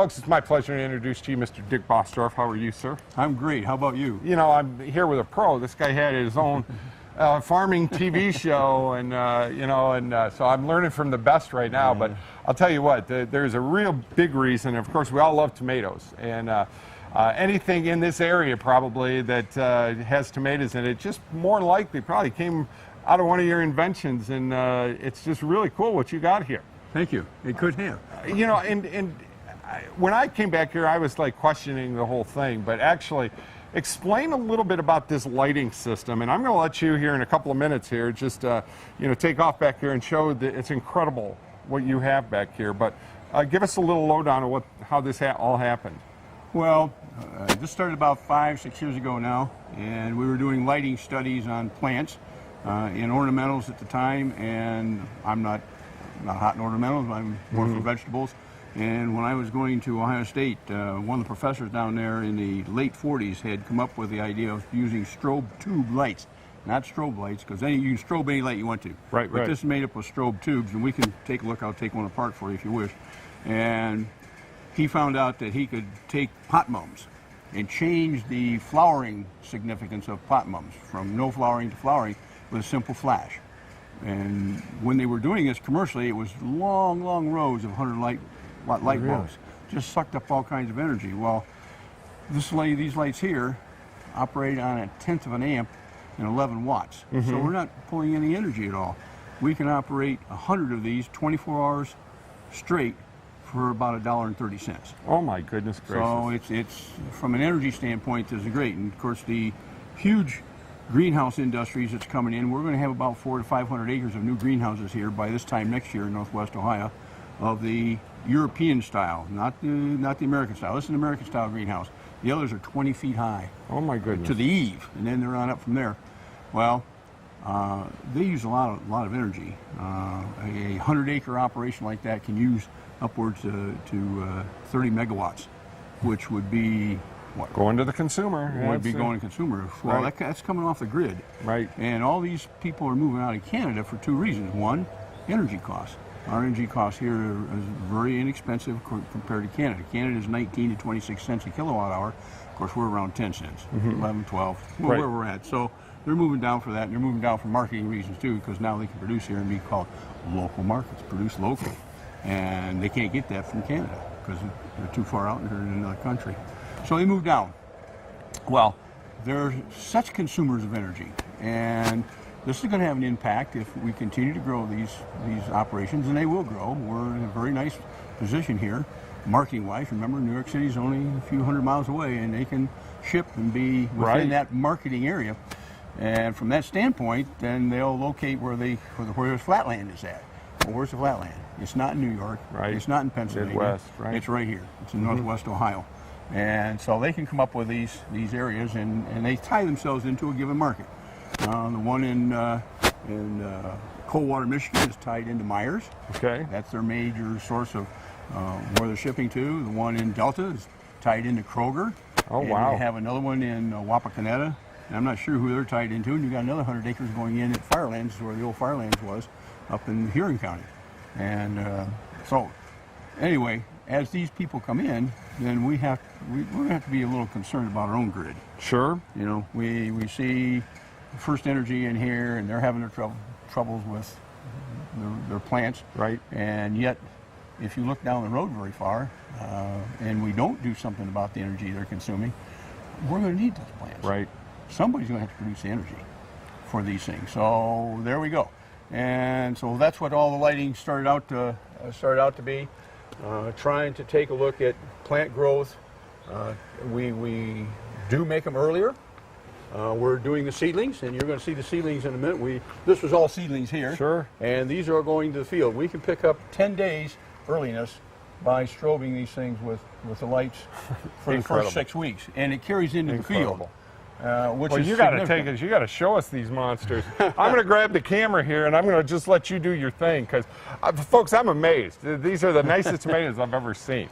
Folks, it's my pleasure to introduce to you Mr. Dick Bostdorff. How are you, sir? I'm great. How about you? You know, I'm here with a pro. This guy had his own farming TV show, and so I'm learning from the best right now. But I'll tell you what, there's a real big reason. Of course, we all love tomatoes, and anything in this area probably that has tomatoes in it, just more than likely probably came out of one of your inventions, and it's just really cool what you got here. Thank you. It could have. You know, and when I came back here, I was like questioning the whole thing, but actually explain a little bit about this lighting system. And I'm going to let you here in a couple of minutes here just, take off back here and show that it's incredible what you have back here. But give us a little lowdown of how this all happened. Well, this started about 5-6 years ago now, and we were doing lighting studies on plants and ornamentals at the time, and I'm not hot in ornamentals, I'm more for vegetables. And when I was going to Ohio State, one of the professors down there in the late 40s had come up with the idea of using strobe tube lights, not strobe lights, because then you can strobe any light you want to. Right. But this is made up of strobe tubes, and we can take a look. I'll take one apart for you if you wish. And he found out that he could take pot mums and change the flowering significance of pot mums from no flowering to flowering with a simple flash. And when they were doing this commercially, it was long, long rows of 100 light bulbs, just sucked up all kinds of energy. Well, these lights here operate on 1/10 of an amp and 11 watts. So we're not pulling any energy at all. We can operate 100 of these 24 hours straight for about $1.30. Oh my goodness gracious. So it's from an energy standpoint, this is great. And of course, the huge greenhouse industries that's coming in, we're going to have about 400 to 500 acres of new greenhouses here by this time next year in Northwest Ohio, of the European style, not the American style. This is an American style greenhouse. The others are 20 feet high. Oh my goodness. To the eave, and then they're on up from there. Well, they use a lot of energy. A 100-acre operation like that can use upwards to 30 megawatts, which would be what? Going to the consumer. Would be going to consumer. Well, Right. that's coming off the grid. Right. And all these people are moving out of Canada for two reasons. One, energy costs. Our energy costs here is very inexpensive compared to Canada. Canada is 19 to 26 cents a kilowatt hour. Of course, we're around 10 cents, 11, 12, Right. where we're at. So they're moving down for that, and they're moving down for marketing reasons too, because now they can produce here and be called local markets, produce locally. And they can't get that from Canada because they're too far out in another country. So they moved down. Well, they're such consumers of energy, and this is going to have an impact if we continue to grow these operations, and they will grow. We're in a very nice position here, marketing-wise. Remember, New York City is only a few hundred miles away, and they can ship and be within that marketing area. And from that standpoint, then they'll locate where the flatland is at. Well, where's the flatland? It's not in New York. Right. It's not in Pennsylvania. Midwest, right. It's right here. It's in Northwest Ohio. And so they can come up with these areas, and they tie themselves into a given market. The one in Coldwater, Michigan is tied into Myers. Okay. That's their major source of where they're shipping to. The one in Delta is tied into Kroger. Oh, and wow. they have another one in Wapakoneta, and I'm not sure who they're tied into. And you got another 100 acres going in at Firelands, where the old Firelands was, up in Huron County. And so, anyway, as these people come in, then we're going to have to be a little concerned about our own grid. Sure. You know, we see First Energy in here, and they're having their troubles with their plants. Right. And yet, if you look down the road very far, and we don't do something about the energy they're consuming, we're going to need those plants. Right. Somebody's going to have to produce the energy for these things. So there we go. And so that's what all the lighting started out to be. Trying to take a look at plant growth. We do make them earlier. We're doing the seedlings, and you're going to see the seedlings in a minute. This was all seedlings here. Sure. And these are going to the field. We can pick up 10 days earliness by strobing these things with the lights for the first 6 weeks, and it carries into the field. Which is you got to take us. You got to show us these monsters. I'm going to grab the camera here, and I'm going to just let you do your thing, because, folks, I'm amazed. These are the nicest tomatoes I've ever seen.